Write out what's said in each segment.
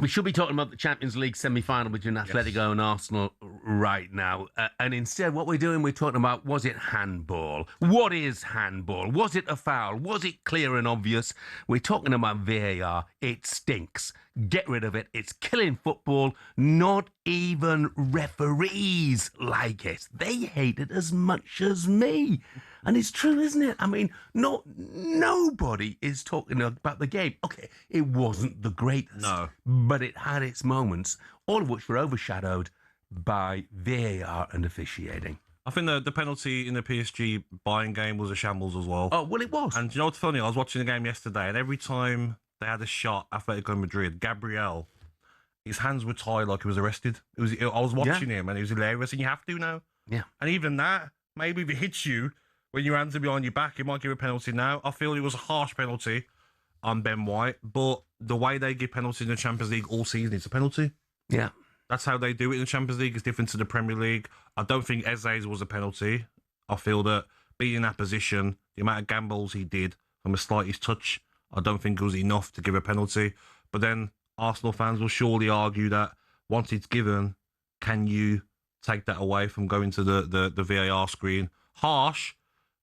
We should be talking about the Champions League semi-final between Atletico and Arsenal right now. And instead, what we're doing, we're talking about, was it handball? What is handball? Was it a foul? Was it clear and obvious? We're talking about VAR. It stinks. Get rid of it. It's killing football. Not even referees like it. They hate it as much as me. And it's true, isn't it? I mean, nobody is talking about the game. Okay, it wasn't the greatest, but it had its moments, all of which were overshadowed by VAR and officiating. I think the penalty in the PSG Bayern game was a shambles as well. Oh, well, it was. And you know what's funny? I was watching the game yesterday, and every time they had a shot, Atletico Madrid, Gabriel, his hands were tied like he was arrested. I was watching him, and it was hilarious, and you have to now. Yeah. And even that, maybe if it hits you, when your hands are behind your back, it might give a penalty now. I feel it was a harsh penalty on Ben White, but the way they give penalties in the Champions League all season, it's a penalty. Yeah. That's how they do it in the Champions League. It's different to the Premier League. I don't think Eze's was a penalty. I feel that being in that position, the amount of gambles he did from the slightest touch, I don't think it was enough to give a penalty. But then Arsenal fans will surely argue that once it's given, can you take that away from going to the VAR screen? Harsh.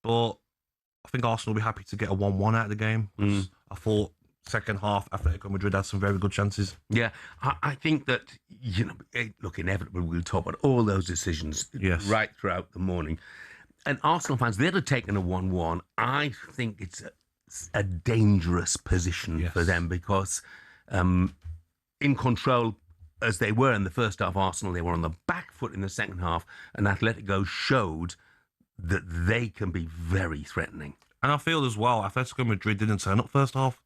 But I think Arsenal will be happy to get a 1-1 out of the game. I thought second half, Atletico Madrid had some very good chances. Yeah, I think that, look, inevitably we'll talk about all those decisions right throughout the morning. And Arsenal fans, they'd have taken a 1-1. I think it's a dangerous position for them because in control as they were in the first half, Arsenal, they were on the back foot in the second half, and Atletico showed that they can be very threatening. And I feel as well, Atletico Madrid didn't turn up first half.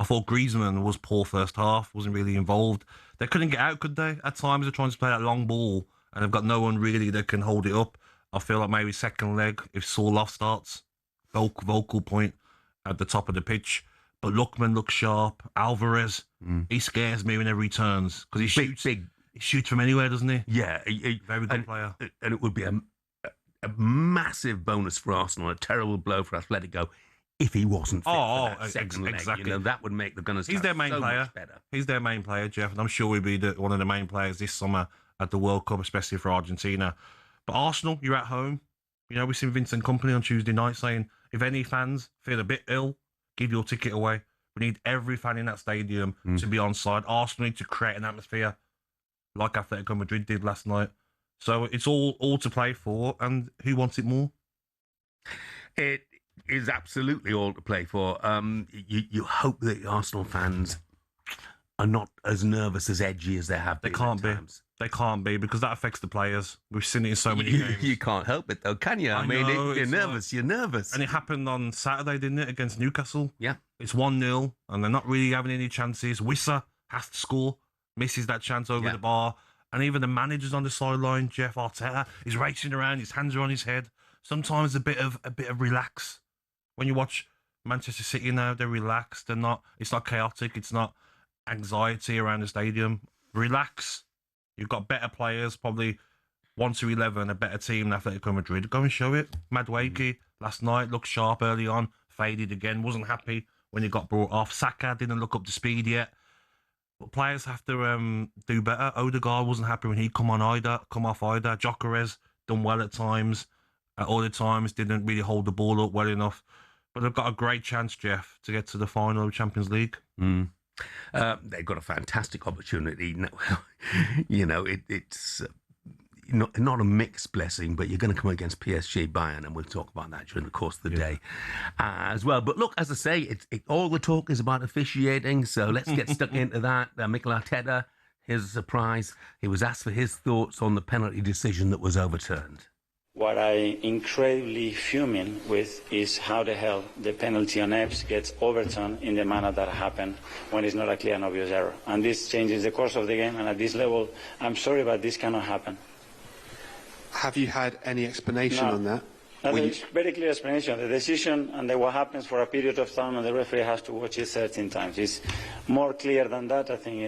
I thought Griezmann was poor first half, wasn't really involved. They couldn't get out, could they? At times they're trying to play that long ball and they've got no one really that can hold it up. I feel like maybe second leg, if Sorloth starts, vocal point at the top of the pitch. But Lookman looks sharp. Alvarez, he scares me whenever he turns because he shoots from anywhere, doesn't he? Yeah. Very good player. And it would be a massive bonus for Arsenal, a terrible blow for Atletico if he wasn't fit for that second leg. Exactly. That would make the Gunners He's their main player. much better. He's their main player, Jeff, and I'm sure he'll be one of the main players this summer at the World Cup, especially for Argentina. But Arsenal, you're at home. We've seen Vincent Kompany on Tuesday night saying, if any fans feel a bit ill, give your ticket away. We need every fan in that stadium to be on side. Arsenal need to create an atmosphere like Atletico Madrid did last night. So it's all to play for, and who wants it more? It is absolutely all to play for. You hope that Arsenal fans are not as nervous, as edgy as they have been. They can't be. Times. They can't be, because that affects the players. We've seen it in so many games. You can't help it, though, can you? I mean, you're nervous. You're nervous. And it happened on Saturday, didn't it, against Newcastle? Yeah. It's 1-0, and they're not really having any chances. Wissa has to score, misses that chance over the bar. And even the manager's on the sideline, Jeff Arteta, is racing around. His hands are on his head. Sometimes a bit of relax. When you watch Manchester City now, they're relaxed. They're not. It's not chaotic. It's not anxiety around the stadium. Relax. You've got better players, probably 1-11, a better team than Atletico Madrid. Go and show it. Madueke last night looked sharp early on, faded again. Wasn't happy when he got brought off. Saka didn't look up to speed yet. But players have to do better. Odegaard wasn't happy when he come off either. Gyökeres done well at times. At other times, didn't really hold the ball up well enough. But they've got a great chance, Jeff, to get to the final of the Champions League. They've got a fantastic opportunity. It's not a mixed blessing, but you're going to come against PSG Bayern, and we'll talk about that during the course of the day as well. But look, as I say, all the talk is about officiating, so let's get stuck into that. Mikel Arteta, here's a surprise. He was asked for his thoughts on the penalty decision that was overturned. What I'm incredibly fuming with is how the hell the penalty on Epps gets overturned in the manner that happened when it's not a clear and obvious error. And this changes the course of the game, and at this level, I'm sorry, but this cannot happen. Have you had any explanation on that? There's very clear explanation. The decision and what happens for a period of time, and the referee has to watch it 13 times. It's more clear than that. I think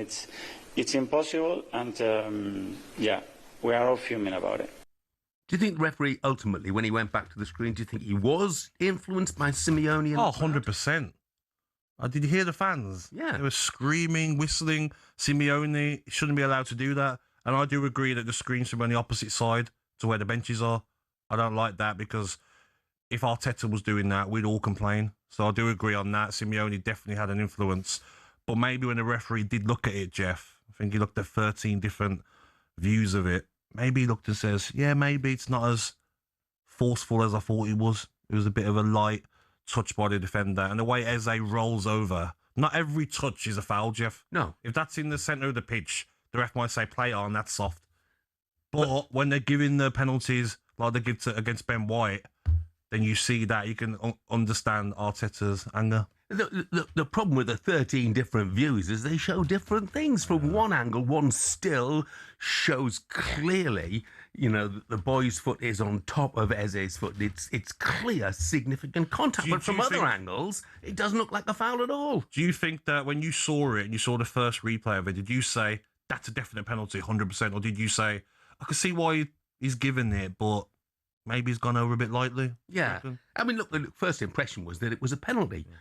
it's impossible, and we are all fuming about it. Do you think the referee ultimately, when he went back to the screen, do you think he was influenced by Simeone? Oh, 100%. Did you hear the fans? Yeah. They were screaming, whistling. Simeone shouldn't be allowed to do that. And I do agree that the screens should be on the opposite side to where the benches are. I don't like that because if Arteta was doing that, we'd all complain. So I do agree on that. Simeone definitely had an influence. But maybe when the referee did look at it, Jeff, I think he looked at 13 different views of it. Maybe he looked and says, yeah, maybe it's not as forceful as I thought it was. It was a bit of a light touch by the defender. And the way Eze rolls over, not every touch is a foul, Jeff. No. If that's in the centre of the pitch, the ref might say, play on, that's soft. But when they're giving the penalties like they give against Ben White, then you see that you can understand Arteta's anger. The problem with the 13 different views is they show different things. From one angle, one still shows clearly, the boy's foot is on top of Eze's foot. It's clear, significant contact. But from other angles, it doesn't look like a foul at all. Do you think that when you saw it and you saw the first replay of it, did you say, that's a definite penalty, 100%? Or did you say, I can see why he's given it, but maybe he's gone over a bit lightly? Yeah. I mean, look, the first impression was that it was a penalty. Yeah.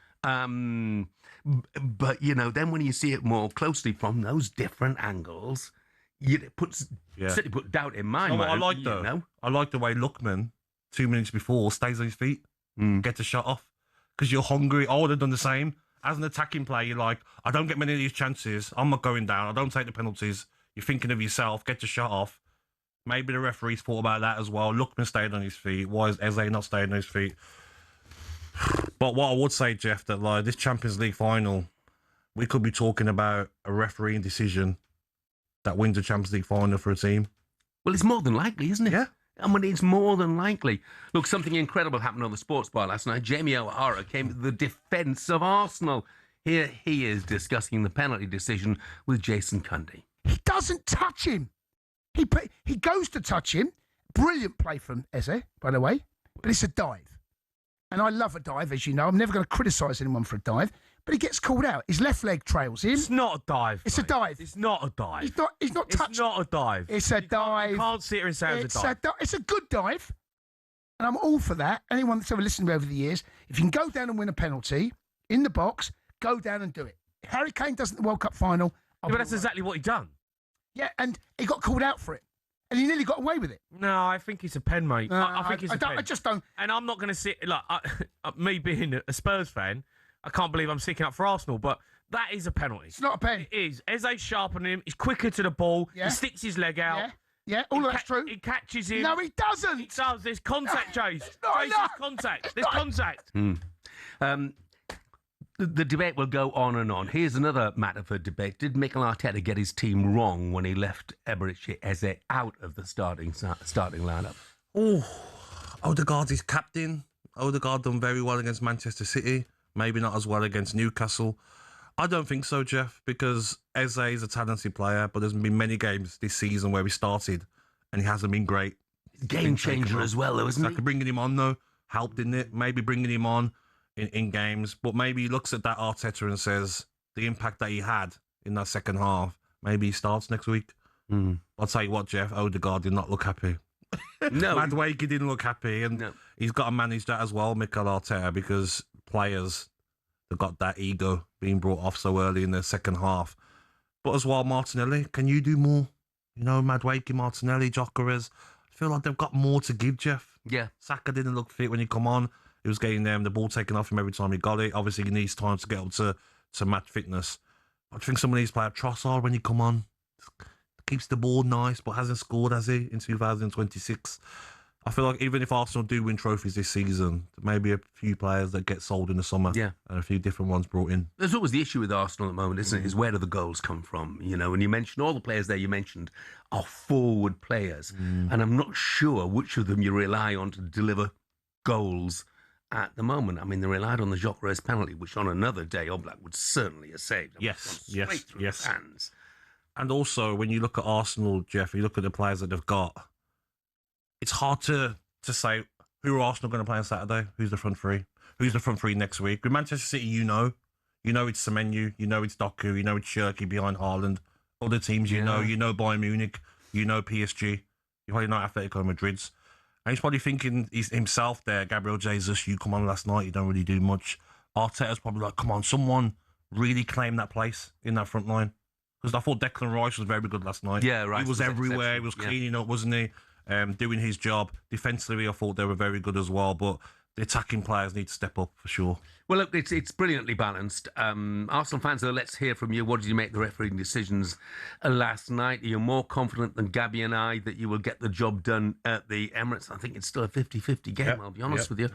But, then when you see it more closely from those different angles, it certainly put doubt in my mind. I like, though? I like the way Lookman, 2 minutes before, stays on his feet, gets a shot off. Because you're hungry. I would have done the same. As an attacking player, you're like, I don't get many of these chances. I'm not going down. I don't take the penalties. You're thinking of yourself, get your shot off. Maybe the referees thought about that as well. Lookman stayed on his feet. Why is Eze not staying on his feet? But what I would say, Jeff, that this Champions League final, we could be talking about a refereeing decision that wins the Champions League final for a team. Well, it's more than likely, isn't it? Yeah. I mean, it's more than likely. Look, something incredible happened on the Sports Bar last night. Jamie O'Hara came to the defence of Arsenal. Here he is discussing the penalty decision with Jason Cundy. He doesn't touch him. He goes to touch him. Brilliant play from Eze, by the way. But it's a dive. And I love a dive, as you know. I'm never going to criticise anyone for a dive. But he gets called out. His left leg trails him. It's not a dive. It's a dive. It's not a dive. He's not touched. It's not a dive. It's a dive. You can't sit here and say it's a dive. It's a good dive. And I'm all for that. Anyone that's ever listened to me over the years, if you can go down and win a penalty in the box, go down and do it. Harry Kane does it in the World Cup final. Yeah, but that's exactly what he done. Yeah, and he got called out for it. And he nearly got away with it. No, I think it's a pen, mate. No, I think it's a pen. I just don't. And I'm not going to sit... me being a Spurs fan, I can't believe I'm sticking up for Arsenal, but that is a penalty. It's not a pen. It is. Eze's sharpening him. He's quicker to the ball. Yeah. He sticks his leg out. Yeah, all of that's true. He catches him. No, he doesn't. He does. There's contact, Jace. Jace, there's contact. There's contact. The debate will go on and on. Here's another matter for debate. Did Mikel Arteta get his team wrong when he left Eberechi Eze out of the starting lineup? Oh, Odegaard's his captain. Odegaard done very well against Manchester City. Maybe not as well against Newcastle. I don't think so, Jeff, because Eze is a talented player, but there's been many games this season where he started and he hasn't been great. Game changer as well, though, isn't he? Like bringing him on, though, helped, didn't it? Maybe bringing him on in games, but maybe he looks at that Arteta and says the impact that he had in that second half, maybe he starts next week. I'll tell you what, Jeff, Odegaard did not look happy. No. Madueke didn't look happy, and he's got to manage that as well, Mikel Arteta, because players have got that ego being brought off so early in the second half. But as well, Martinelli, can you do more? Madueke, Martinelli, Gyökeres, I feel like they've got more to give, Jeff. Yeah. Saka didn't look fit when he come on. He was getting the ball taken off him every time he got it. Obviously, he needs time to get up to match fitness. I think some of these players, Trossard, when he come on, keeps the ball nice, but hasn't scored, has he, in 2026? I feel like even if Arsenal do win trophies this season, there may be a few players that get sold in the summer. Yeah. And a few different ones brought in. There's always the issue with Arsenal at the moment, isn't it? Is where do the goals come from? And you mentioned all the players there you mentioned are forward players. And I'm not sure which of them you rely on to deliver goals at the moment. I mean, they relied on the Gyökeres penalty, which on another day Oblak would certainly have saved. Yes. Hands. And also, when you look at Arsenal, Jeff, you look at the players that they've got, it's hard to say who are Arsenal going to play on Saturday, who's the front three, who's the front three next week. With Manchester City, you know it's Semenyo, you know it's Doku, you know it's Shirky behind Haaland. Other teams, you know Bayern Munich, you know PSG, you probably know Atletico Madrid's. And he's probably thinking himself there, Gabriel Jesus, you come on last night, you don't really do much. Arteta's probably like, come on, someone really claim that place in that front line. Because I thought Declan Rice was very good last night. Yeah, Rice He was everywhere. He was exceptional, cleaning up, wasn't he? Doing his job. Defensively, I thought they were very good as well. But the attacking players need to step up for sure. Well, look, it's brilliantly balanced. Arsenal fans, though, let's hear from you. What did you make the refereeing decisions last night? Are you more confident than Gabby and I that you will get the job done at the Emirates? I think it's still a 50-50 game, I'll be honest with you.